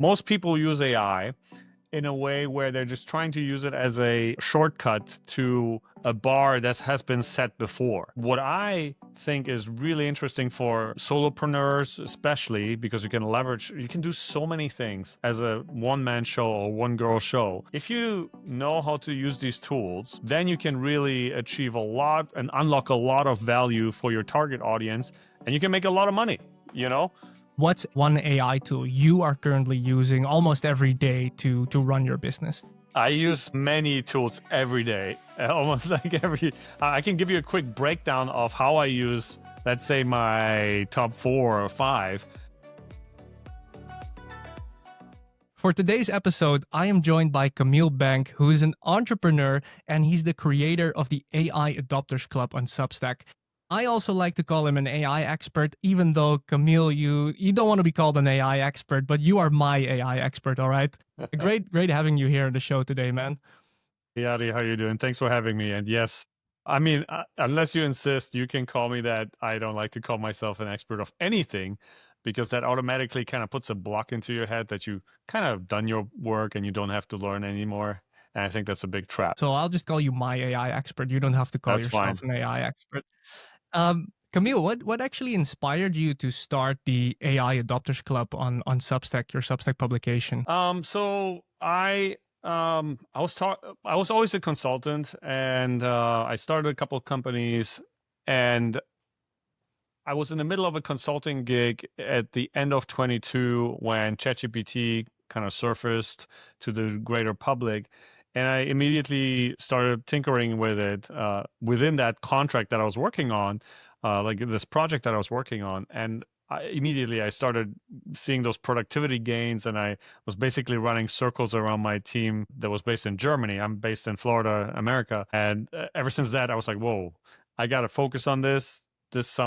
Most people use AI in a way where they're just trying to use it as a shortcut to a bar that has been set before. What I think is really interesting for solopreneurs, especially because you can do so many things as a one-man show or one-girl show. If you know how to use these tools, then you can really achieve a lot and unlock a lot of value for your target audience, and you can make a lot of money, you know? What's one AI tool you are currently using almost every day to run your business? I use many tools every day, almost like every. I can give you a quick breakdown of how I use, let's say, my top 4 or 5. For today's episode, I am joined by Kamil Banc, who is an entrepreneur and he's the creator of the AI Adopters Club on Substack. I also like to call him an AI expert, even though, Kamil, you don't want to be called an AI expert, but you are my AI expert, all right? Great having you here on the show today, man. Yadi, how you doing? Thanks for having me. And yes, I mean, unless you insist, you can call me that. I don't like to call myself an expert of anything because that automatically kind of puts a block into your head that you kind of done your work and you don't have to learn anymore. And I think that's a big trap. So I'll just call you my AI expert. You don't have to call That's fine. yourself an AI expert. Kamil, what actually inspired you to start the AI Adopters Club on Substack, your Substack publication? So I was always a consultant, and I started a couple of companies, and I was in the middle of a consulting gig at the end of 22 when ChatGPT kind of surfaced to the greater public. And I immediately started tinkering with it within that contract that I was working on, like this project that I was working on. And immediately I started seeing those productivity gains, and I was basically running circles around my team that was based in Germany. I'm based in Florida, America. And ever since that, I was like, whoa, I got to focus on this. This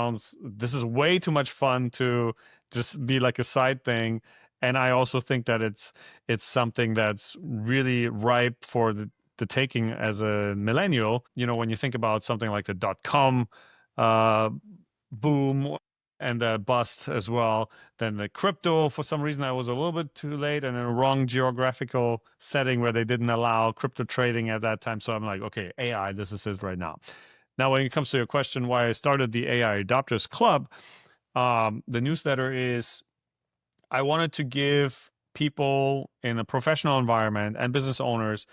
is way too much fun to just be like a side thing. And I also think that it's something that's really ripe for the taking as a millennial. You know, when you think about something like the .com uh, boom and the bust as well, then the crypto, for some reason I was a little bit too late and in a wrong geographical setting where they didn't allow crypto trading at that time. So I'm like, okay, AI, this is it right now. Now, when it comes to your question, why I started the AI Adopters Club, the newsletter is I wanted to give people in a professional environment and business owners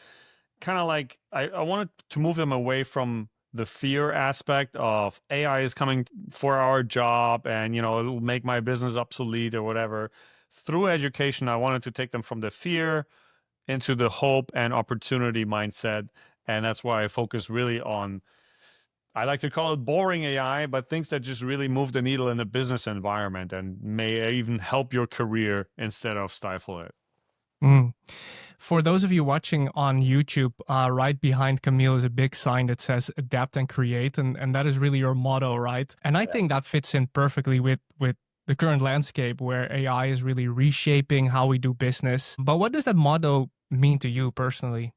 kind of like, I wanted to move them away from the fear aspect of AI is coming for our job and, you know, it will make my business obsolete or whatever. Through education, I wanted to take them from the fear into the hope and opportunity mindset. And that's why I focus really on, I like to call it boring AI, but things that just really move the needle in a business environment and may even help your career instead of stifle it. Mm. For those of you watching on YouTube, right behind Kamil is a big sign that says adapt and create. And that is really your motto, right? And I think that fits in perfectly with the current landscape where AI is really reshaping how we do business. But what does that motto mean to you personally?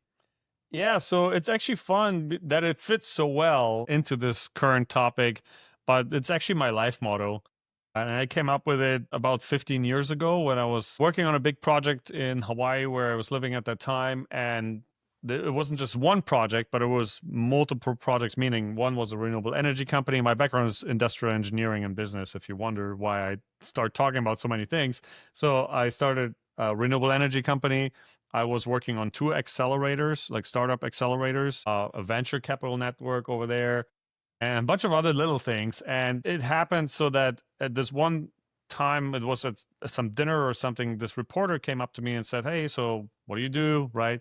Yeah, so it's actually fun that it fits so well into this current topic, but it's actually my life motto. And I came up with it about 15 years ago when I was working on a big project in Hawaii where I was living at that time. And it wasn't just one project, but it was multiple projects, meaning one was a renewable energy company. My background is industrial engineering and business, if you wonder why I start talking about so many things. So I started a renewable energy company. I was working on 2 accelerators, like startup accelerators, a venture capital network over there, and a bunch of other little things. And it happened so that at this one time, it was at some dinner or something, this reporter came up to me and said, "Hey, so what do you do?" Right?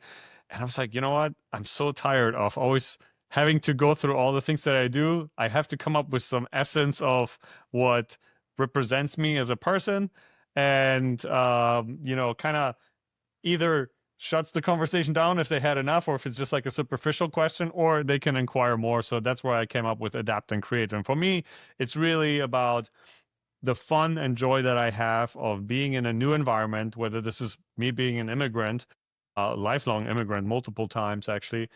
And I was like, you know what? I'm so tired of always having to go through all the things that I do. I have to come up with some essence of what represents me as a person and, you know, kind of either shuts the conversation down if they had enough, or if it's just like a superficial question, or they can inquire more. So that's where I came up with adapt and create. And for me, it's really about the fun and joy that I have of being in a new environment, whether this is me being an immigrant, a lifelong immigrant, multiple times actually,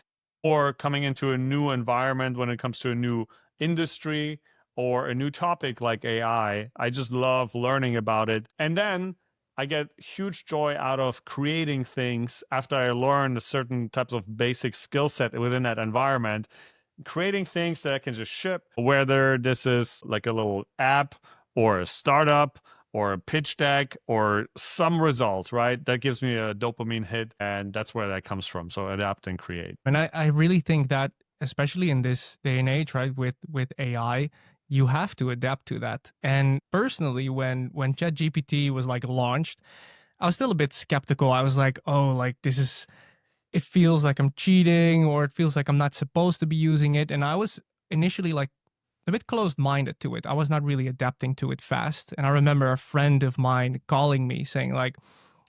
or coming into a new environment when it comes to a new industry or a new topic like AI. I just love learning about it. And then I get huge joy out of creating things after I learn a certain types of basic skill set within that environment, creating things that I can just ship, whether this is like a little app or a startup or a pitch deck or some result, right? That gives me a dopamine hit, and that's where that comes from. So adapt and create. And I really think that, especially in this day and age, right, with AI, you have to adapt to that. And personally, when ChatGPT was like launched, I was still a bit skeptical. I was like, oh, like this is, it feels like I'm cheating, or it feels like I'm not supposed to be using it. And I was initially like a bit closed minded to it. I was not really adapting to it fast. And I remember a friend of mine calling me saying, like,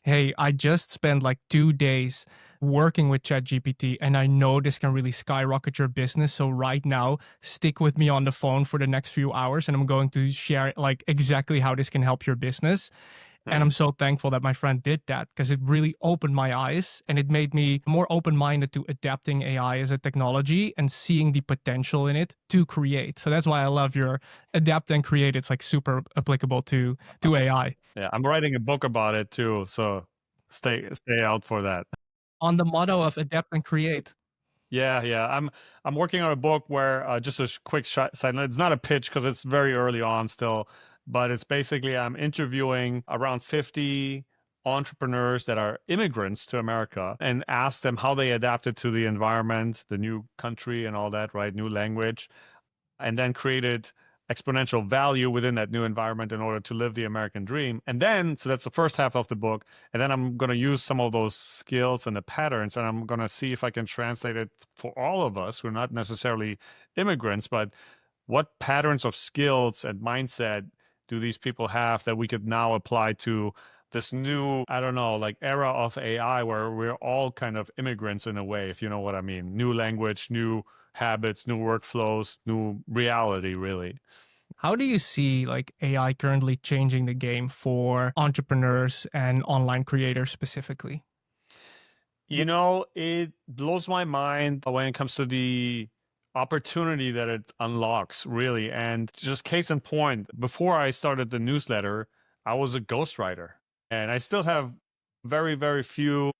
hey, I just spent like 2 days working with ChatGPT, and I know this can really skyrocket your business. So right now, stick with me on the phone for the next few hours, and I'm going to share like exactly how this can help your business. And I'm so thankful that my friend did that, because it really opened my eyes and it made me more open minded to adapting AI as a technology and seeing the potential in it to create. So that's why I love your adapt and create. It's like super applicable to AI. Yeah, I'm writing a book about it too, so stay out for that. On the motto of adapt and create. Yeah, yeah. I'm working on a book where just a quick side note. It's not a pitch because it's very early on still, but it's basically I'm interviewing around 50 entrepreneurs that are immigrants to America and ask them how they adapted to the environment, the new country, and all that, right? New language, and then created exponential value within that new environment in order to live the American dream. And then, so that's the first half of the book. And then I'm going to use some of those skills and the patterns, and I'm going to see if I can translate it for all of us who are not necessarily immigrants, but what patterns of skills and mindset do these people have that we could now apply to this new, I don't know, like era of AI where we're all kind of immigrants in a way, if you know what I mean. New language, new habits, new workflows, new reality, really. How do you see like AI currently changing the game for entrepreneurs and online creators specifically? You know, it blows my mind when it comes to the opportunity that it unlocks, really. And just case in point, before I started the newsletter, I was a ghostwriter. And I still have very, very few,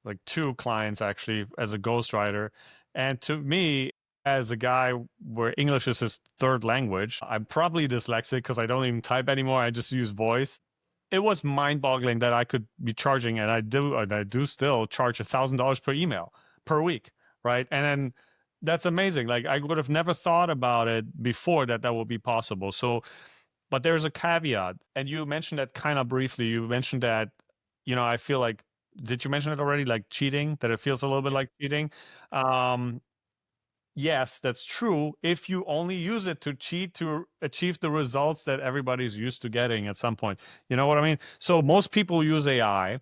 like two clients actually, as a ghostwriter. And to me, as a guy where English is his third language, I'm probably dyslexic because I don't even type anymore. I just use voice. It was mind-boggling that I could be charging, and I do still charge $1,000 per email per week, right? And then that's amazing. Like I would have never thought about it before that would be possible. So, but there's a caveat, and you mentioned that kind of briefly. You mentioned that, I feel like, did you mention it already? Like cheating, that it feels a little bit like cheating. Um, Yes, that's true. If you only use it to cheat to achieve the results that everybody's used to getting at some point. You know what I mean? So most people use AI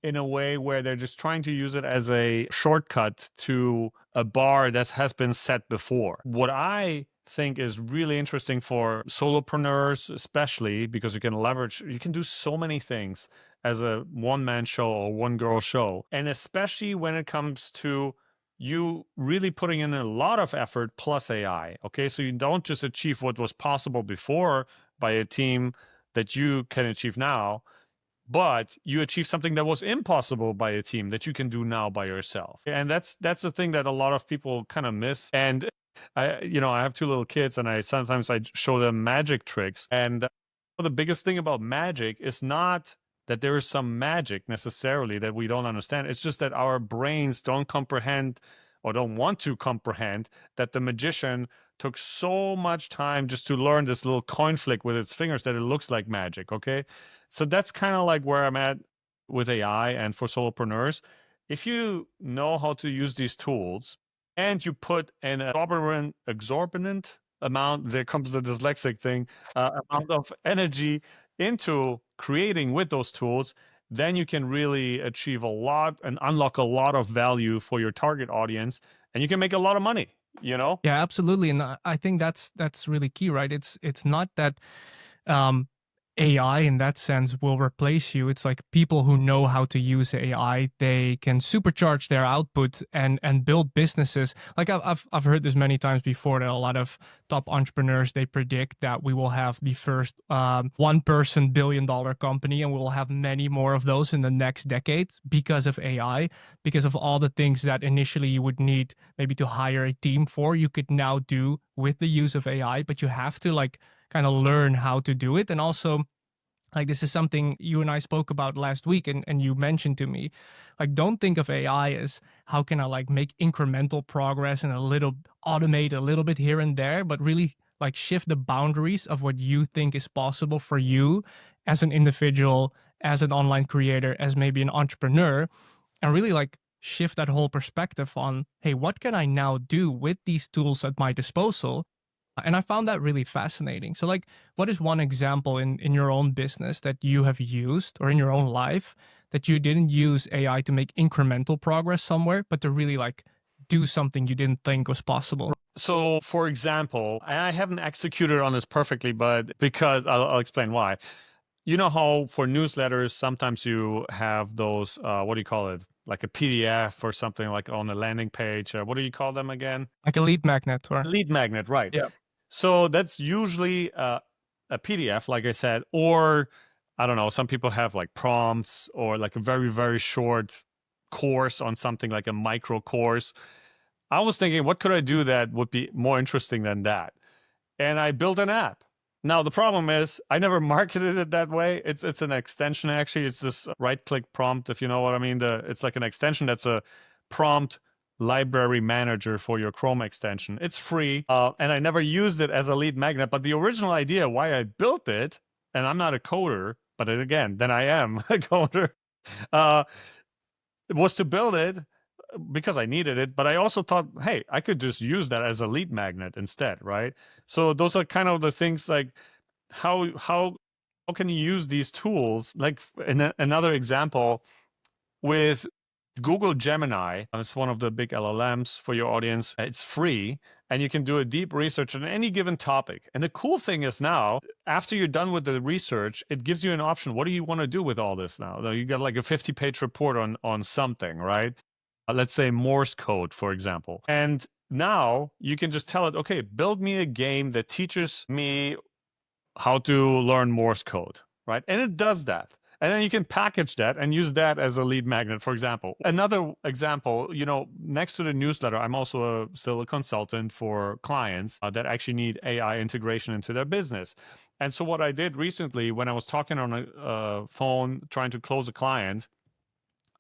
in a way where they're just trying to use it as a shortcut to a bar that has been set before. What I think is really interesting for solopreneurs, especially because you can do so many things as a one man show or one girl show. And especially when it comes to you really putting in a lot of effort plus AI. Okay. So you don't just achieve what was possible before by a team that you can achieve now, but you achieve something that was impossible by a team that you can do now by yourself. And that's the thing that a lot of people kind of miss. And I have two little kids, and I show them magic tricks. And the biggest thing about magic is not that there is some magic necessarily that we don't understand. It's just that our brains don't comprehend or don't want to comprehend that the magician took so much time just to learn this little coin flick with its fingers that it looks like magic. Okay. So that's kind of like where I'm at with AI and for solopreneurs. If you know how to use these tools and you put an exorbitant amount, there comes the dyslexic thing, amount of energy into creating with those tools, then you can really achieve a lot and unlock a lot of value for your target audience, and you can make a lot of money, you know? Yeah, absolutely. And I think that's really key, right? It's not that um AI in that sense will replace you. It's like people who know how to use AI, they can supercharge their output and build businesses. Like I've heard this many times before that a lot of top entrepreneurs, they predict that we will have the first one person $1 billion company, and we will have many more of those in the next decade because of AI, because of all the things that initially you would need maybe to hire a team for, you could now do with the use of AI, but you have to like kind of learn how to do it. And also, like, this is something you and I spoke about last week, and you mentioned to me, like, don't think of AI as how can I like make incremental progress and a little automate a little bit here and there, but really like shift the boundaries of what you think is possible for you as an individual, as an online creator, as maybe an entrepreneur, and really like shift that whole perspective on, hey, what can I now do with these tools at my disposal? And I found that really fascinating. So, like, what is one example in your own business that you have used, or in your own life, that you didn't use AI to make incremental progress somewhere, but to really like do something you didn't think was possible? So, for example, and I haven't executed on this perfectly, but because I'll explain why. You know how for newsletters, sometimes you have those, what do you call it? Like a PDF or something like on a landing page. What do you call them again? Like a lead magnet, or Lead magnet, right. yeah. So that's usually a PDF, like I said, or I don't know, some people have like prompts or like a very, very short course on something like a micro course. I was thinking, what could I do that would be more interesting than that? And I built an app. Now the problem is I never marketed it that way. It's an extension actually. It's this right-click prompt, if you know what I mean. It's like an extension that's a prompt library manager for your Chrome extension. It's free, and I never used it as a lead magnet. But the original idea why I built it, and I'm not a coder, but again, then I am a coder, uh, was to build it because I needed it, but I also thought, hey, I could just use that as a lead magnet instead, right? So those are kind of the things like how can you use these tools? Like another example with Google Gemini, it's one of the big LLMs for your audience. It's free, and you can do a deep research on any given topic. And the cool thing is now, after you're done with the research, it gives you an option. What do you want to do with all this now? You got like a 50-page report on something, right? Let's say Morse code, for example. And now you can just tell it, okay, build me a game that teaches me how to learn Morse code, right? And it does that. And then you can package that and use that as a lead magnet, for example. Another example, next to the newsletter, I'm also still a consultant for clients that actually need AI integration into their business. And so what I did recently when I was talking on a phone, trying to close a client,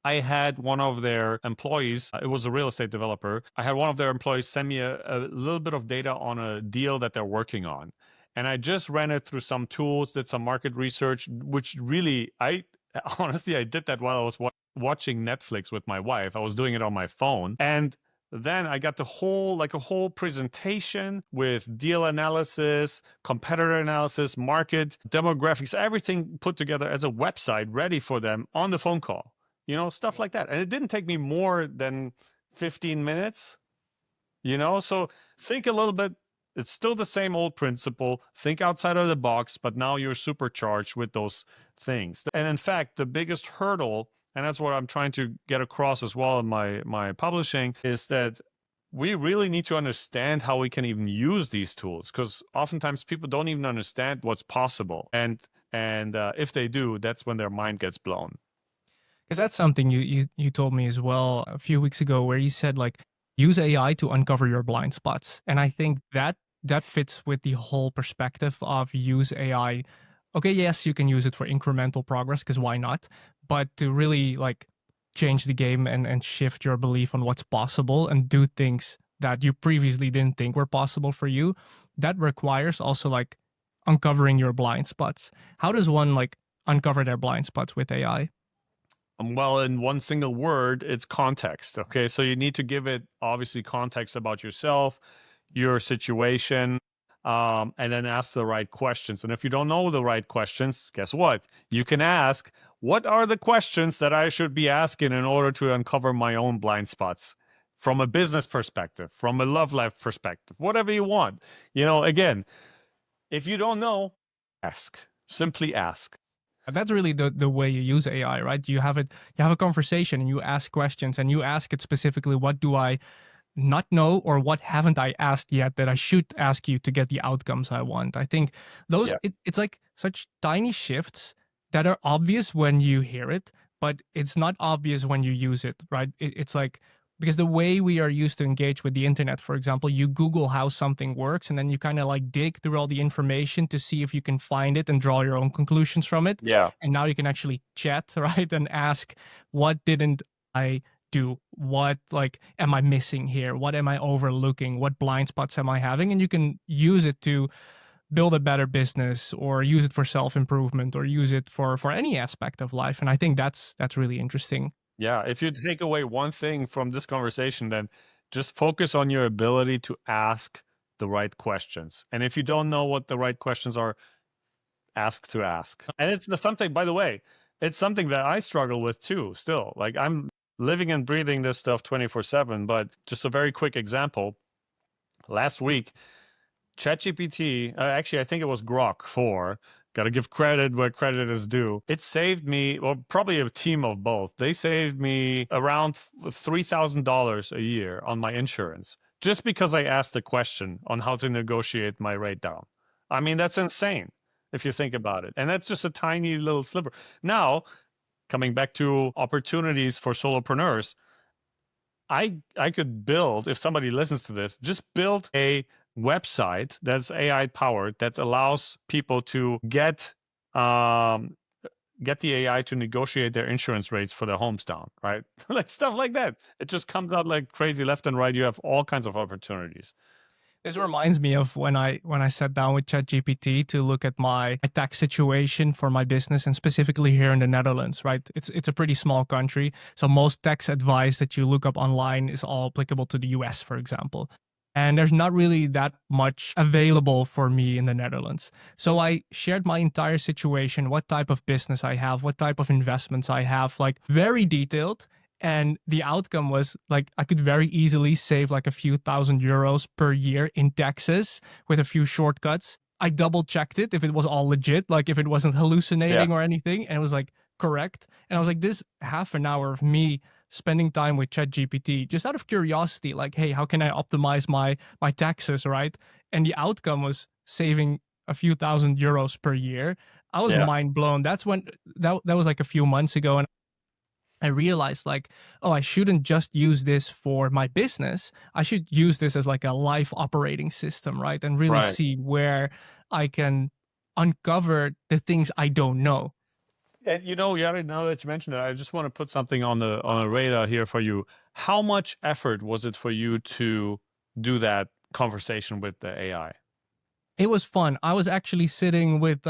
I had one of their employees, it was a real estate developer. I had one of their employees send me a little bit of data on a deal that they're working on. And I just ran it through some tools, did some market research, which really, I honestly, I did that while I was watching Netflix with my wife. I was doing it on my phone. And then I got a whole presentation with deal analysis, competitor analysis, market demographics, everything put together as a website ready for them on the phone call. Stuff like that. And it didn't take me more than 15 minutes, So think a little bit. It's still the same old principle. Think outside of the box, but now you're supercharged with those things. And in fact, the biggest hurdle, and that's what I'm trying to get across as well in my publishing, is that we really need to understand how we can even use these tools, because oftentimes people don't even understand what's possible. And if they do, that's when their mind gets blown. Because that's something you told me as well a few weeks ago, where you said like use AI to uncover your blind spots, and I think that fits with the whole perspective of use AI. Okay, yes, you can use it for incremental progress, because why not? But to really like change the game and shift your belief on what's possible and do things that you previously didn't think were possible for you, that requires also like uncovering your blind spots. How does one like uncover their blind spots with AI? Well, in one single word, it's context. Okay. So you need to give it obviously context about yourself, your situation, and then ask the right questions. And if you don't know the right questions, guess what? You can ask, what are the questions that I should be asking in order to uncover my own blind spots from a business perspective, from a love life perspective, whatever you want? Again, if you don't know, ask. Simply ask. And that's really the way you use AI, right? You have a conversation and you ask questions and you ask it specifically, what do I not know or what haven't I asked yet that I should ask you to get the outcomes I want? I think Yeah. it's like such tiny shifts that are obvious when you hear it, but it's not obvious when you use it, right? It's like, because the way we are used to engage with the internet, for example, you Google how something works and then you kind of like dig through all the information to see if you can find it and draw your own conclusions from it. Yeah. And now you can actually chat, right? And ask, what didn't I do? What, like, am I missing here? What am I overlooking? What blind spots am I having? And you can use it to build a better business or use it for self-improvement or use it for any aspect of life. And I think that's really interesting. Yeah. If you take away one thing from this conversation, then just focus on your ability to ask the right questions. And if you don't know what the right questions are, ask to ask. And it's something, by the way, it's something that I struggle with too, still. Like, I'm living and breathing this stuff 24/7. But just a very quick example. Last week, ChatGPT, actually, I think it was Grok 4. Got to give credit where credit is due. It saved me, well, probably a team of both. They saved me around $3,000 a year on my insurance just because I asked a question on how to negotiate my rate down. I mean, that's insane if you think about it. And that's just a tiny little sliver. Now, coming back to opportunities for solopreneurs, I could build, if somebody listens to this, just build a website that's AI powered that allows people to get the AI to negotiate their insurance rates for their homes down, right? Like stuff like that. It just comes out like crazy left and right. You have all kinds of opportunities. This reminds me of when I sat down with ChatGPT to look at my tax situation for my business, and specifically here in the Netherlands, right? It's a pretty small country, so most tax advice that you look up online is all applicable to the US, for example. And there's not really that much available for me in the Netherlands. So I shared my entire situation, what type of business I have, what type of investments I have, like very detailed. And the outcome was like I could very easily save like a few €1,000s per year in taxes with a few shortcuts. I double checked it if it was all legit, like if it wasn't Yeah. hallucinating or anything, and it was like correct. And I was like, this half an hour of me spending time with ChatGPT just out of curiosity, like, hey, how can I optimize my taxes, right? And the outcome was saving a few €1,000s per year. I was Yeah. mind blown. That's when that was like a few months ago, and I realized like, oh, I shouldn't just use this for my business. I should use this as like a life operating system, right? And really Right. see where I can uncover the things I don't know. And Yari, now that you mentioned it, I just want to put something on the radar here for you. How much effort was it for you to do that conversation with the AI? It was fun. I was actually sitting with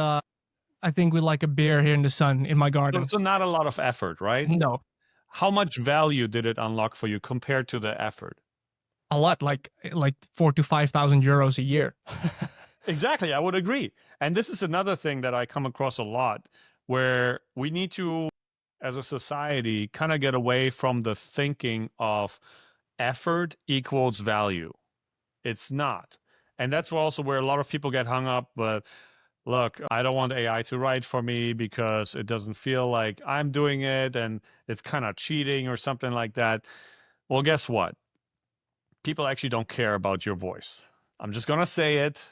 I think with like a beer here in the sun in my So, garden. so not a lot of effort, right? No, How much value did it unlock for you compared to the effort? a lot, like 4 to 5 thousand euros a year. Exactly, I would agree. And this is another thing that I come across a lot, where we need to, as a society, kind of get away from the thinking of effort equals value. It's not. And that's also where a lot of people get hung up. But look, I don't want AI to write for me because it doesn't feel like I'm doing it and it's kind of cheating or something like that. Well, guess what? People actually don't care about your voice. I'm just going to say it.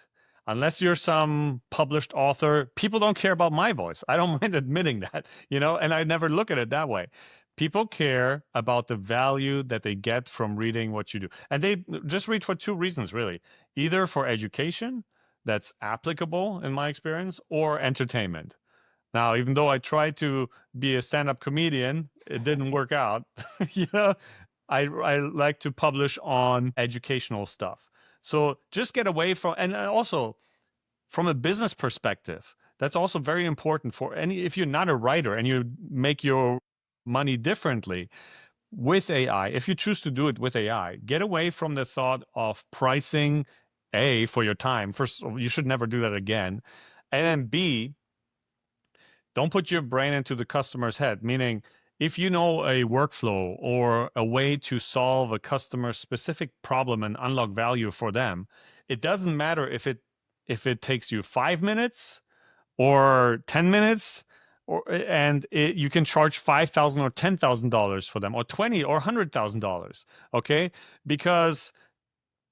Unless you're some published author, people don't care about my voice. I don't mind admitting that, and I never look at it that way. People care about the value that they get from reading what you do. And they just read for two reasons, really: either for education, that's applicable in my experience, or entertainment. Now, even though I tried to be a stand-up comedian, it didn't work out. you know, I like to publish on educational stuff. So just get away from, and also from a business perspective, that's also very important for any, if you're not a writer and you make your money differently with AI, if you choose to do it with AI, get away from the thought of pricing for your time. First, you should never do that again. And then B, don't put your brain into the customer's head, meaning if you know a workflow or a way to solve a customer specific problem and unlock value for them, it doesn't matter if it takes you 5 minutes or 10 minutes, and you can charge $5,000 or $10,000 for them, or 20 or $100,000. Okay, because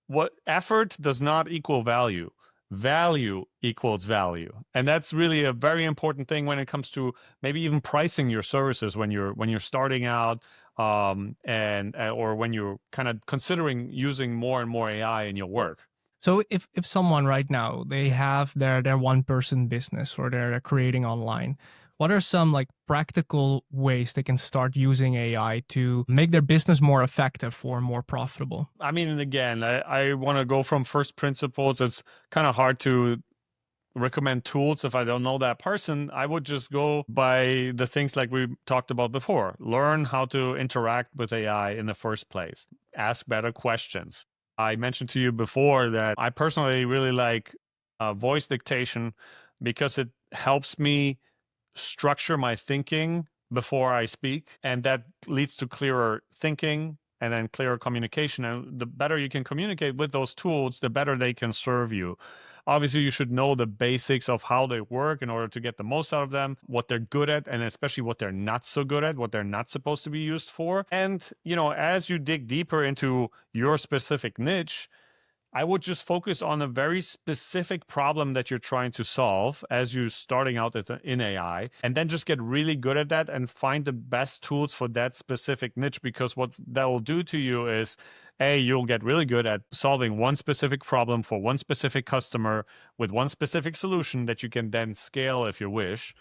what effort does not equal value. Value equals value, and that's really a very important thing when it comes to maybe even pricing your services when you're starting out, and or when you're kind of considering using more and more AI in your work. So if someone right now, they have their one person business, or they're creating online, what are some like practical ways they can start using AI to make their business more effective or more profitable? I mean, again, I want to go from first principles. It's kind of hard to recommend tools if I don't know that person. I would just go by the things like we talked about before. Learn how to interact with AI in the first place. Ask better questions. I mentioned to you before that I personally really like voice dictation because it helps me structure my thinking before I speak, and that leads to clearer thinking and then clearer communication. And the better you can communicate with those tools, the better they can serve you. Obviously, you should know the basics of how they work in order to get the most out of them, what they're good at, and especially what they're not so good at, what they're not supposed to be used for. And, as you dig deeper into your specific niche, I would just focus on a very specific problem that you're trying to solve as you're starting out in AI, and then just get really good at that and find the best tools for that specific niche. Because what that will do to you is, A, you'll get really good at solving one specific problem for one specific customer with one specific solution that you can then scale if you wish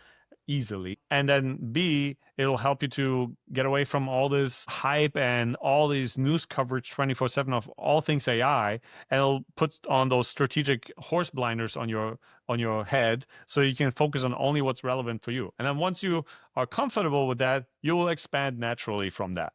easily. And then B, it'll help you to get away from all this hype and all these news coverage 24/7 of all things AI, and it'll put on those strategic horse blinders on your head so you can focus on only what's relevant for you. And then once you are comfortable with that, you will expand naturally from that.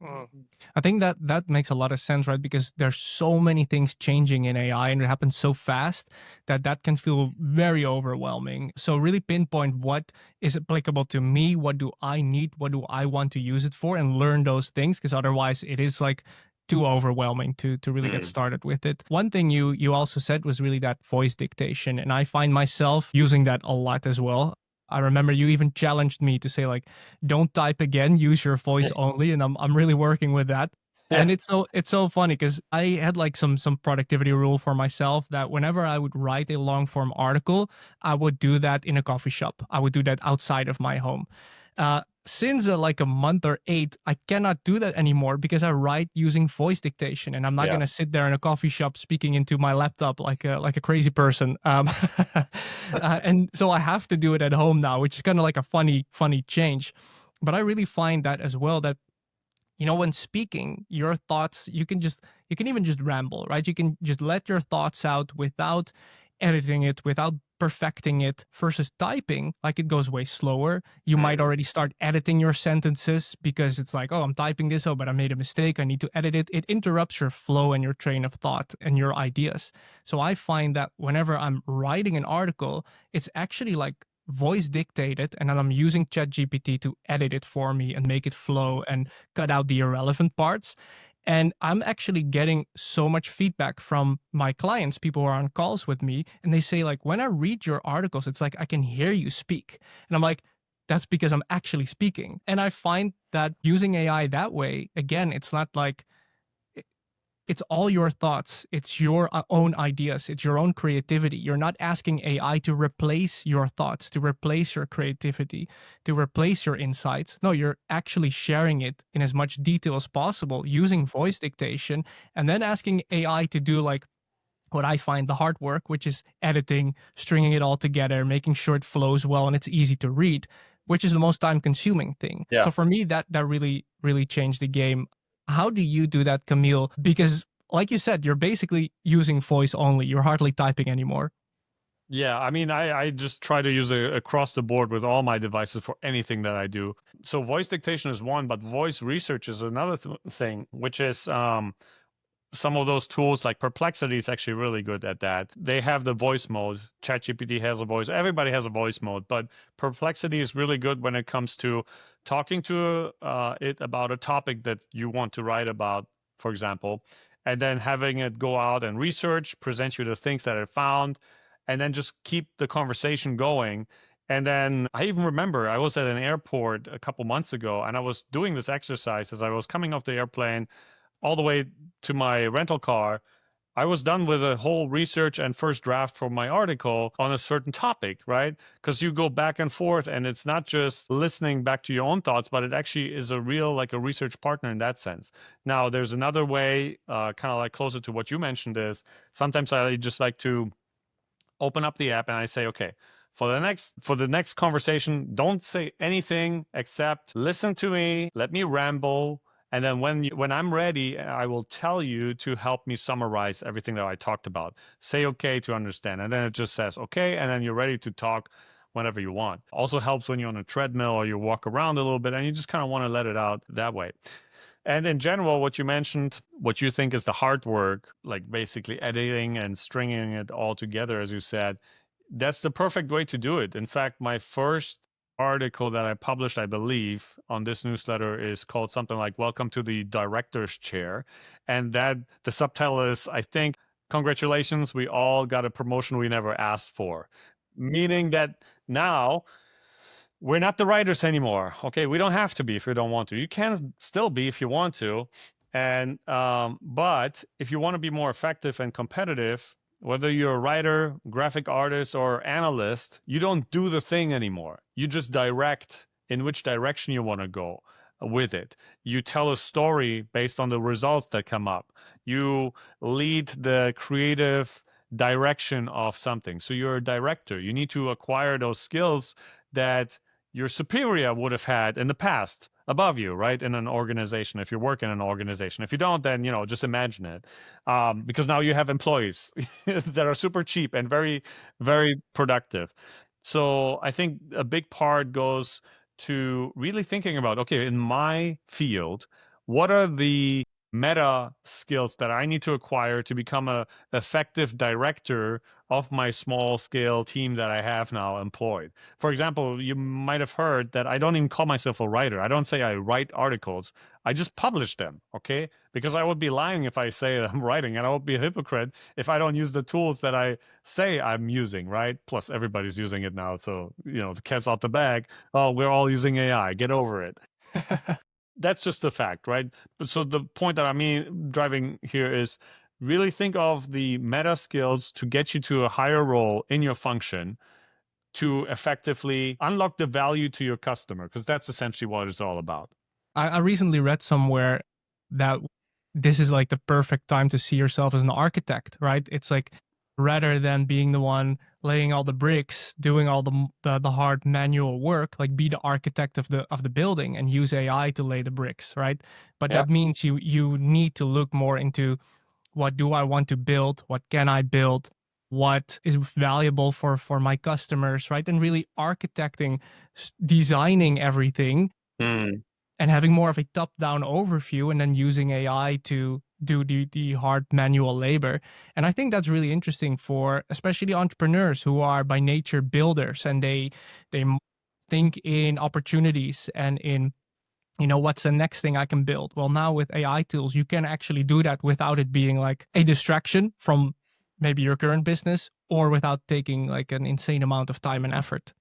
Mm. I think that makes a lot of sense, right? Because there's so many things changing in AI, and it happens so fast that can feel very overwhelming. So really pinpoint what is applicable to me, what do I need, what do I want to use it for, and learn those things, because otherwise it is like too overwhelming to really get started with it. One thing you also said was really that voice dictation, and I find myself using that a lot as well. I remember you even challenged me to say like, don't type again, use your voice only, and I'm really working with that. Yeah. And it's so funny because I had like some productivity rule for myself that whenever I would write a long form article, I would do that in a coffee shop. I would do that outside of my home. Since like a month or 8, I cannot do that anymore because I write using voice dictation, and I'm not Yeah. gonna sit there in a coffee shop speaking into my laptop like a crazy person. And so I have to do it at home now, which is kind of like a funny change. But I really find that as well, that when speaking your thoughts, you can even just ramble, right? You can just let your thoughts out without editing it, without perfecting it, versus typing, like it goes way slower. You might already start editing your sentences because it's like, oh, I'm typing this, oh, but I made a mistake, I need to edit it. It interrupts your flow and your train of thought and your ideas. So I find that whenever I'm writing an article, it's actually like voice dictated, and then I'm using ChatGPT to edit it for me and make it flow and cut out the irrelevant parts. And I'm actually getting so much feedback from my clients, people who are on calls with me, and they say like, when I read your articles, it's like I can hear you speak. And I'm like, that's because I'm actually speaking. And I find that using AI that way, again, it's not like it's all your thoughts, it's your own ideas, it's your own creativity. You're not asking AI to replace your thoughts, to replace your creativity, to replace your insights. No, you're actually sharing it in as much detail as possible using voice dictation, and then asking AI to do like what I find the hard work, which is editing, stringing it all together, making sure it flows well and it's easy to read, which is the most time consuming thing. Yeah. So for me, that really changed the game. How do you do that, Camille? Because like you said, you're basically using voice only. You're hardly typing anymore. Yeah, I mean, I just try to use it across the board with all my devices for anything that I do. So voice dictation is one, but voice research is another thing, which is some of those tools like Perplexity is actually really good at that. They have the voice mode. ChatGPT has a voice. Everybody has a voice mode, but Perplexity is really good when it comes to talking to it about a topic that you want to write about, for example, and then having it go out and research, present you the things that it found, and then just keep the conversation going. And then I even remember I was at an airport a couple months ago, and I was doing this exercise as I was coming off the airplane all the way to my rental car. I was done with a whole research and first draft for my article on a certain topic, right? Because you go back and forth, and it's not just listening back to your own thoughts, but it actually is a real, like a research partner in that sense. Now, there's another way, kind of like closer to what you mentioned, is sometimes I just like to open up the app and I say, okay, for the next conversation, don't say anything except listen to me, let me ramble, and then when I'm ready, I will tell you to help me summarize everything that I talked about. Say okay to understand, and then it just says okay, and then you're ready to talk whenever you want. Also helps when you're on a treadmill or you walk around a little bit and you just kind of want to let it out that way. And in general, what you mentioned, what you think is the hard work, like basically editing and stringing it all together, as you said, that's the perfect way to do it. In fact, my first article that I published, I believe, on this newsletter is called something like Welcome to the Director's Chair. And that the subtitle is, I think, congratulations, we all got a promotion we never asked for. Meaning that now we're not the writers anymore. Okay, we don't have to be if we don't want to. You can still be if you want to, and but if you want to be more effective and competitive, whether you're a writer, graphic artist, or analyst, you don't do the thing anymore. You just direct in which direction you want to go with it. You tell a story based on the results that come up. You lead the creative direction of something. So you're a director. You need to acquire those skills that your superior would have had in the past above you, right? In an organization, if you work in an organization. If you don't, then, just imagine it. Because now you have employees that are super cheap and very, very productive. So I think a big part goes to really thinking about, okay, in my field, what are the meta skills that I need to acquire to become a effective director of my small scale team that I have now employed. For example, you might have heard that I don't even call myself a writer. I don't say I write articles. I just publish them, okay? Because I would be lying if I say I'm writing, and I would be a hypocrite if I don't use the tools that I say I'm using, right? Plus, everybody's using it now. So, the cat's out the bag. Oh, we're all using AI. Get over it. That's just a fact, right? But so the point that driving here is really think of the meta skills to get you to a higher role in your function to effectively unlock the value to your customer, because that's essentially what it's all about. I recently read somewhere that this is like the perfect time to see yourself as an architect, right? It's like rather than being the one laying all the bricks, doing all the hard manual work, like be the architect of the building and use AI to lay the bricks, right? But Yeah. that means you need to look more into what do I want to build, what can I build, what is valuable for my customers, right? And really architecting, designing everything Mm. and having more of a top-down overview and then using AI to do the hard manual labor. And I think that's really interesting for especially entrepreneurs who are by nature builders, and they think in opportunities and in what's the next thing I can build. Well, now with AI tools, you can actually do that without it being like a distraction from maybe your current business or without taking like an insane amount of time and effort.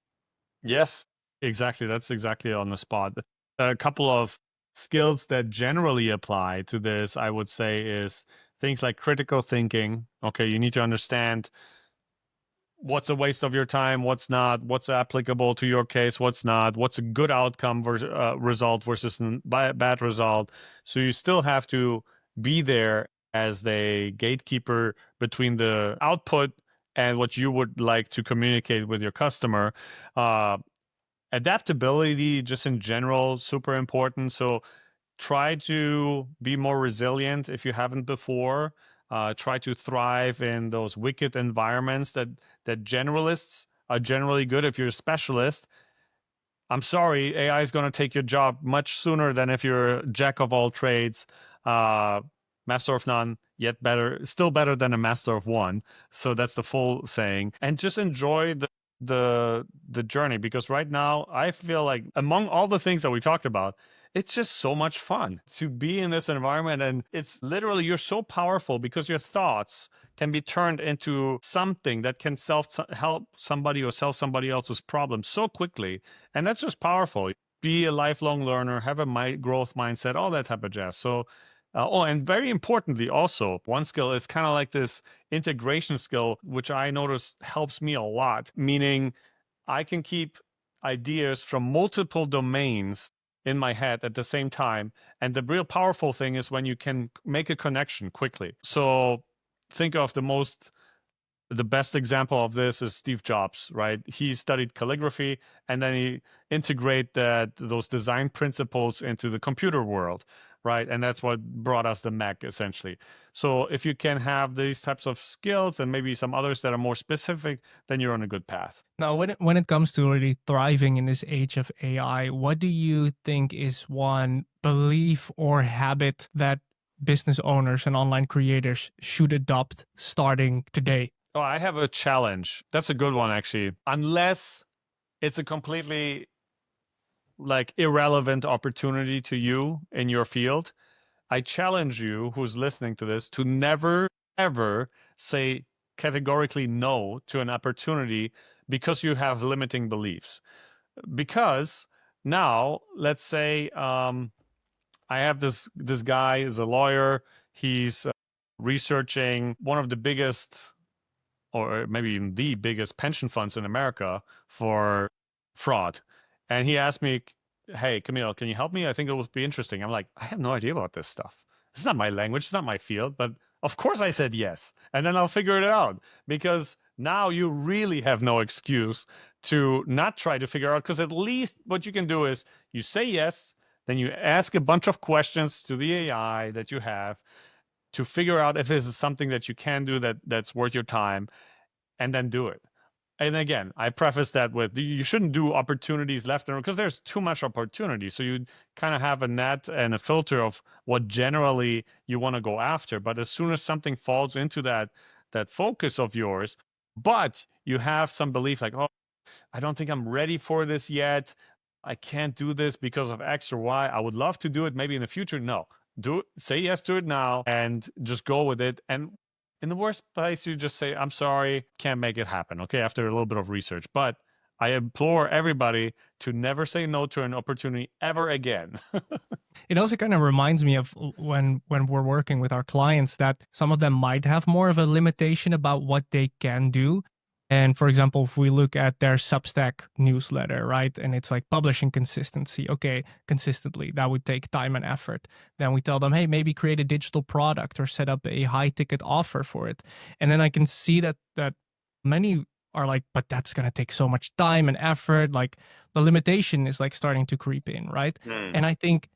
Yes, exactly. That's exactly on the spot. A couple of skills that generally apply to this, I would say, is things like critical thinking. Okay, you need to understand what's a waste of your time, what's not, what's applicable to your case, what's not, what's a good outcome result versus a bad result. So you still have to be there as the gatekeeper between the output and what you would like to communicate with your customer. Adaptability, just in general, super important. So try to be more resilient if you haven't before. Try to thrive in those wicked environments that generalists are generally good. If you're a specialist, I'm sorry, AI is going to take your job much sooner than if you're a jack of all trades, uh, master of none, yet better, still better than a master of one. So that's the full saying. And just enjoy the journey, because right now I feel like among all the things that we talked about, it's just so much fun to be in this environment. And it's literally, you're so powerful because your thoughts can be turned into something that can help somebody or solve somebody else's problem so quickly. And that's just powerful. Be a lifelong learner, have a growth mindset, all that type of jazz. So, and very importantly, also, one skill is kind of like this integration skill, which I notice helps me a lot, meaning I can keep ideas from multiple domains in my head at the same time. And the real powerful thing is when you can make a connection quickly. So think of the best example of this is Steve Jobs, right? He studied calligraphy and then he integrate those design principles into the computer world, right? And that's what brought us the Mac essentially. So if you can have these types of skills and maybe some others that are more specific, then you're on a good path. Now, when it comes to really thriving in this age of AI, what do you think is one belief or habit that business owners and online creators should adopt starting today? Oh, I have a challenge. That's a good one, actually. Unless it's a completely like irrelevant opportunity to you in your field, I challenge you who's listening to this to never, ever say categorically no to an opportunity because you have limiting beliefs. Because now, let's say I have this guy is a lawyer. He's researching one of the biggest or maybe even the biggest pension funds in America for fraud. And he asked me, "Hey, Kamil, can you help me? I think it would be interesting." I'm like, I have no idea about this stuff. It's not my language, it's not my field, but of course I said yes. And then I'll figure it out because now you really have no excuse to not try to figure out, because at least what you can do is you say yes, then you ask a bunch of questions to the AI that you have to figure out if this is something that you can do that's worth your time, and then do it. And again, I preface that with you shouldn't do opportunities left and right because there's too much opportunity. So you kind of have a net and a filter of what generally you want to go after. But as soon as something falls into that focus of yours, but you have some belief like, oh, I don't think I'm ready for this yet. I can't do this because of X or Y. I would love to do it maybe in the future. No, do it, say yes to it now and just go with it. And in the worst place, you just say, I'm sorry, can't make it happen. Okay, after a little bit of research. But I implore everybody to never say no to an opportunity ever again. It also kind of reminds me of when we're working with our clients that some of them might have more of a limitation about what they can do. And for example, if we look at their Substack newsletter, right, and it's like publishing consistency, okay, consistently, that would take time and effort. Then we tell them, hey, maybe create a digital product or set up a high ticket offer for it. And then I can see that many are like, but that's going to take so much time and effort. Like the limitation is like starting to creep in, right? And I think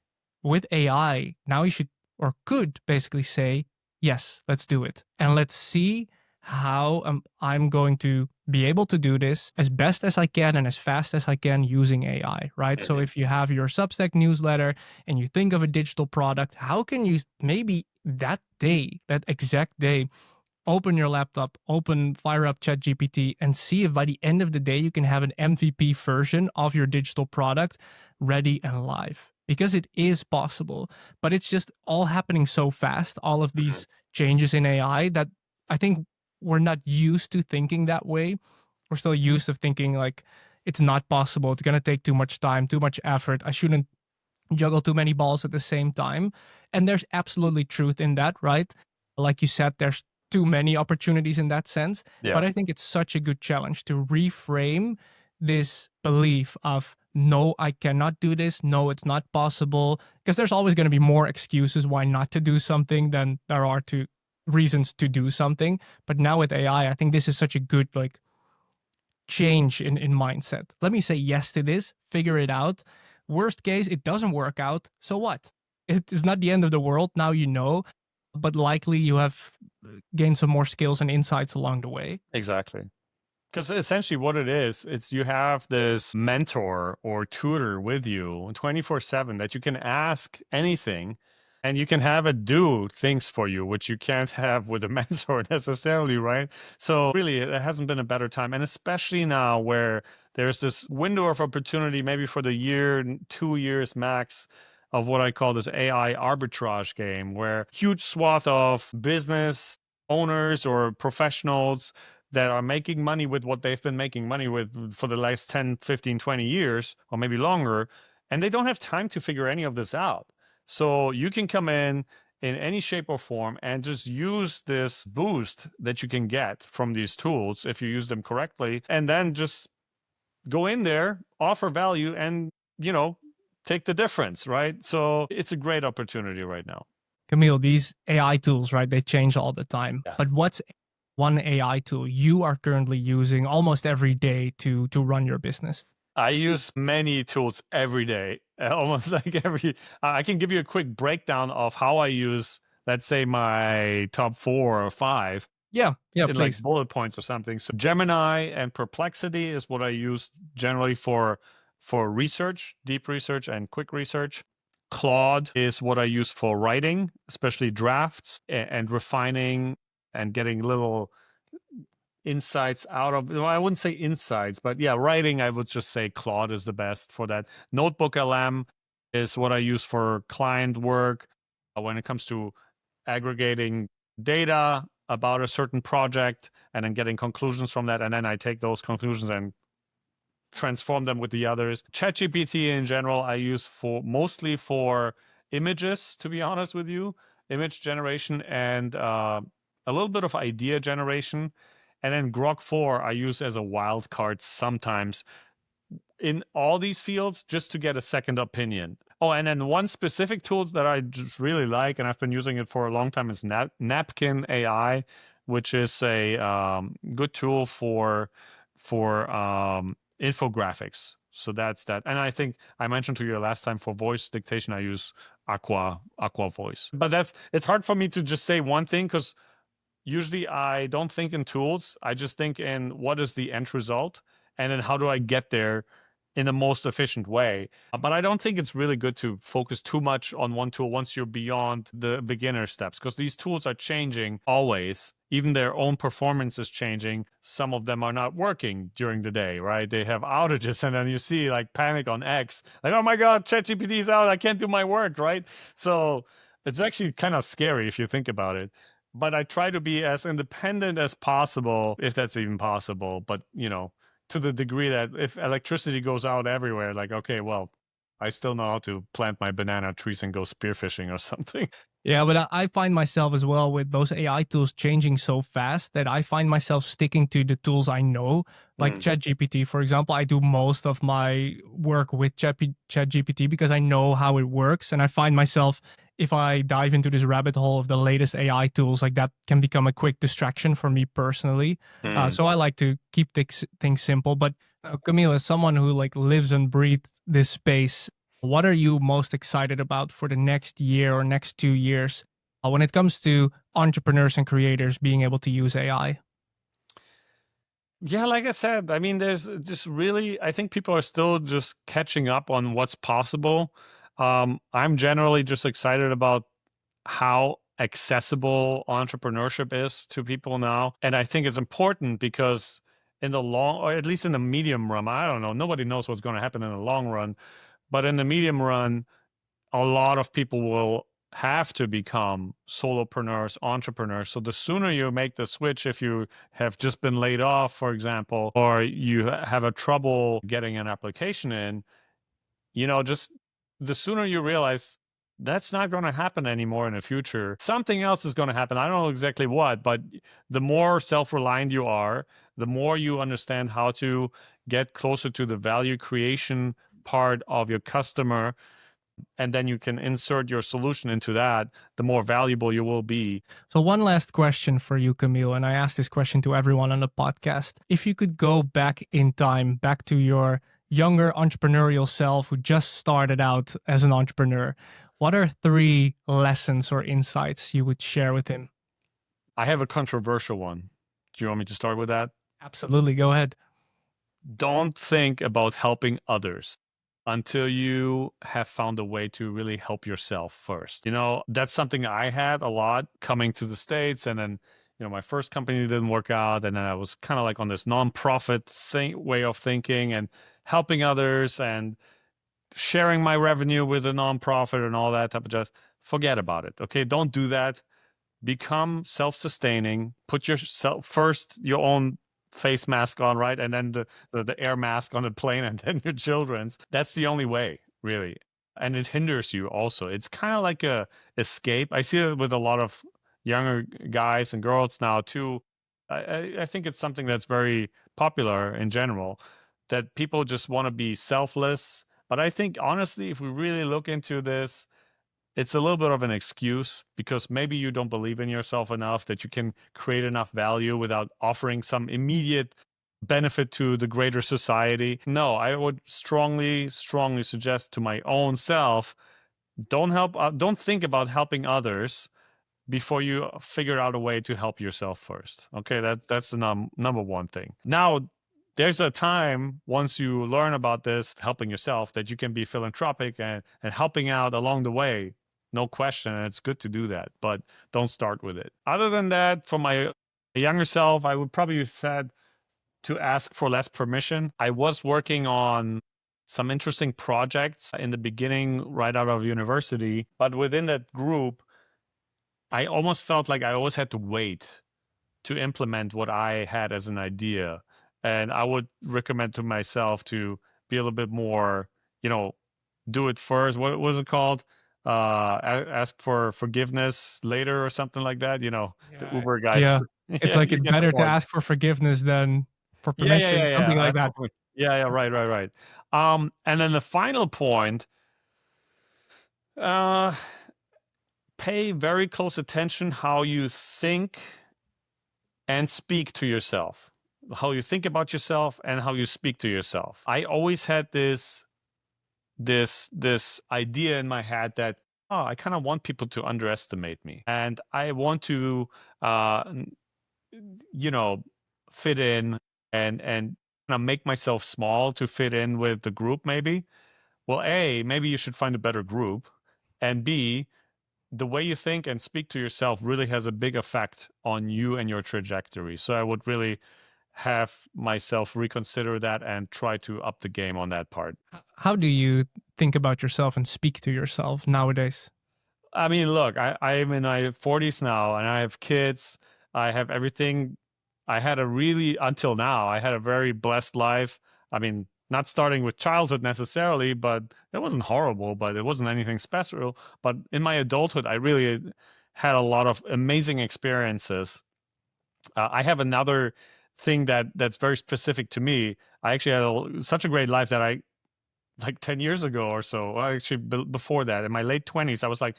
with AI, now you should or could basically say, yes, let's do it. And let's see how I'm going to be able to do this as best as I can and as fast as I can using AI, right? So if you have your Substack newsletter and you think of a digital product, how can you maybe that day, that exact day, open your laptop, fire up ChatGPT, and see if by the end of the day you can have an MVP version of your digital product ready and live. Because it is possible, but it's just all happening so fast, all of these changes in AI, that I think we're not used to thinking that way. We're still used to thinking like it's not possible, it's going to take too much time, too much effort, I shouldn't juggle too many balls at the same time. And there's absolutely truth in that, right? Like you said, there's too many opportunities in that sense. Yeah. But I think it's such a good challenge to reframe this belief of no, I cannot do this. No, it's not possible. Because there's always going to be more excuses why not to do something than there are to reasons to do something. But now with AI, I think this is such a good like change in mindset. Let me say yes to this, figure it out. Worst case, it doesn't work out. So what? It is not the end of the world. Now you know, but likely you have gained some more skills and insights along the way. Exactly. Because essentially what it is, it's you have this mentor or tutor with you 24/7 that you can ask anything and you can have it do things for you, which you can't have with a mentor necessarily, right? So really, it hasn't been a better time. And especially now where there's this window of opportunity, maybe for the year, 2 years max, of what I call this AI arbitrage game, where huge swath of business owners or professionals that are making money with what they've been making money with for the last 10, 15, 20 years, or maybe longer, and they don't have time to figure any of this out. So you can come in any shape or form and just use this boost that you can get from these tools if you use them correctly, and then just go in there, offer value, and take the difference, right? So it's a great opportunity right now. Camille, these AI tools, right? They change all the time. Yeah. But what's one AI tool you are currently using almost every day to run your business? I use many tools every day, almost like every. I can give you a quick breakdown of how I use, let's say, my top 4 or 5 Yeah, in like please. bullet points or something. So Gemini and Perplexity is what I use generally for research, deep research, and quick research. Claude is what I use for writing, especially drafts and refining and getting little insights out of, well, I wouldn't say insights, but yeah, writing, I would just say Claude is the best for that. Notebook LM is what I use for client work when it comes to aggregating data about a certain project and then getting conclusions from that. And then I take those conclusions and transform them with the others. ChatGPT in general, I use for mostly for images, to be honest with you, image generation and a little bit of idea generation. And then Grok 4 I use as a wild card sometimes in all these fields just to get a second opinion. Oh, and then one specific tool that I just really like, and I've been using it for a long time, is Napkin AI, which is a good tool for infographics. So that's that. And I think I mentioned to you last time for voice dictation, I use Aqua Voice. But it's hard for me to just say one thing because usually I don't think in tools. I just think in what is the end result and then how do I get there in the most efficient way. But I don't think it's really good to focus too much on one tool once you're beyond the beginner steps because these tools are changing always. Even their own performance is changing. Some of them are not working during the day, right? They have outages, and then you see like panic on X, like, oh my God, ChatGPT is out. I can't do my work, right? So it's actually kind of scary if you think about it. But I try to be as independent as possible, if that's even possible. But, to the degree that if electricity goes out everywhere, like, okay, well, I still know how to plant my banana trees and go spearfishing or something. Yeah, but I find myself as well with those AI tools changing so fast that I find myself sticking to the tools I know, like ChatGPT, for example. I do most of my work with ChatGPT because I know how it works. And I find myself, if I dive into this rabbit hole of the latest AI tools, like that can become a quick distraction for me personally. So I like to keep things simple. But Camille, as someone who like lives and breathes this space, what are you most excited about for the next year or next 2 years when it comes to entrepreneurs and creators being able to use AI? Yeah, like I said, I mean, there's just really, I think people are still just catching up on what's possible. I'm generally just excited about how accessible entrepreneurship is to people now. And I think it's important because in the long, or at least in the medium run, I don't know, nobody knows what's going to happen in the long run, but in the medium run, a lot of people will have to become solopreneurs, entrepreneurs. So the sooner you make the switch, if you have just been laid off, for example, or you have a trouble getting an application in, just the sooner you realize that's not going to happen anymore in the future. Something else is going to happen. I don't know exactly what, but the more self-reliant you are, the more you understand how to get closer to the value creation part of your customer, and then you can insert your solution into that, the more valuable you will be. So, one last question for you, Camille, and I ask this question to everyone on the podcast. If you could go back in time, back to your younger entrepreneurial self who just started out as an entrepreneur, what are 3 lessons or insights you would share with him? I have a controversial one. Do you want me to start with that? Absolutely. Go ahead. Don't think about helping others until you have found a way to really help yourself first. That's something I had a lot coming to the States. And then, my first company didn't work out. And then I was kind of like on this nonprofit way of thinking and helping others. And sharing my revenue with a nonprofit and all that type of jazz. Forget about it. Okay, don't do that. Become self-sustaining. Put yourself first, your own face mask on, right, and then the air mask on the plane, and then your children's. That's the only way, really. And it hinders you also. It's kind of like a escape. I see it with a lot of younger guys and girls now too. I think it's something that's very popular in general, that people just want to be selfless. But I think honestly, if we really look into this, it's a little bit of an excuse because maybe you don't believe in yourself enough that you can create enough value without offering some immediate benefit to the greater society. No, I would strongly, strongly suggest to my own self, don't think about helping others before you figure out a way to help yourself first. Okay, that's the number one thing. Now, there's a time once you learn about this helping yourself that you can be philanthropic and helping out along the way. No question, and it's good to do that, but don't start with it. Other than that, for my younger self, I would probably said to ask for less permission. I was working on some interesting projects in the beginning, right out of university, but within that group, I almost felt like I always had to wait to implement what I had as an idea. And I would recommend to myself to be a little bit more, you know, do it first. What was it called? Ask for forgiveness later or something like that. You know, the Yeah. Uber guys. Yeah. It's Yeah, like you it's get the better to point. ask for forgiveness than for Yeah, yeah, permission, yeah, yeah. something like that. Yeah, yeah, right, right, right. And then the final point, uh, pay very close attention how you think and speak to yourself, how you think about yourself and how you speak to yourself. I always had this idea in my head that, oh, I kind of want people to underestimate me, and I want to uh you know fit in and make myself small to fit in with the group maybe. Well, A, maybe you should find a better group, and B, the way you think and speak to yourself really has a big effect on you and your trajectory. So I would really have myself reconsider that and try to up the game on that part. How do you think about yourself and speak to yourself nowadays? I mean, look, I'm in my 40s now and I have kids. I have everything. I had a really, until now, I had a very blessed life. I mean, not starting with childhood necessarily, but it wasn't horrible, but it wasn't anything special. But in my adulthood, I really had a lot of amazing experiences. I have another thing that's very specific to me. I actually had such a great life that I, like 10 years ago or so, well, actually before that, in my late 20s, I was like,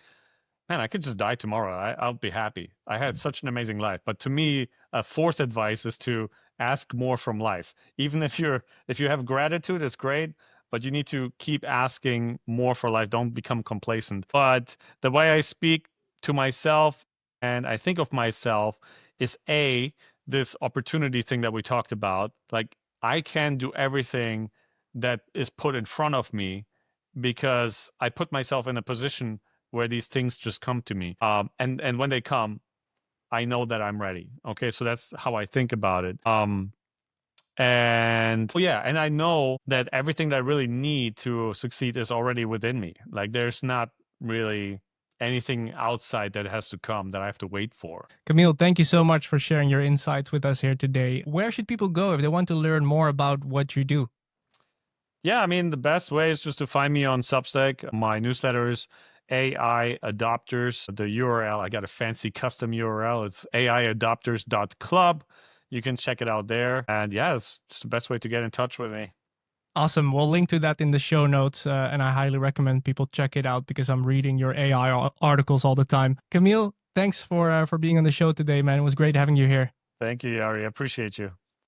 man, I could just die tomorrow. I'll be happy. I had such an amazing life. But to me, a fourth advice is to ask more from life. Even if you have gratitude, it's great, but you need to keep asking more for life. Don't become complacent. But the way I speak to myself and I think of myself is A, this opportunity thing that we talked about. Like I can do everything that is put in front of me because I put myself in a position where these things just come to me. And when they come, I know that I'm ready. Okay, so that's how I think about it. And oh yeah, and I know that everything that I really need to succeed is already within me. Like there's not really anything outside that has to come that I have to wait for. Camille, thank you so much for sharing your insights with us here today. Where should people go if they want to learn more about what you do? Yeah, I mean, the best way is just to find me on Substack. My newsletters, AI Adopters. The URL, I got a fancy custom URL. It's aiadopters.club. You can check it out there. And yeah, it's the best way to get in touch with me. Awesome. We'll link to that in the show notes, and I highly recommend people check it out because I'm reading your AI articles all the time. Camille, thanks for being on the show today, man. It was great having you here. Thank you, Yari. I appreciate you.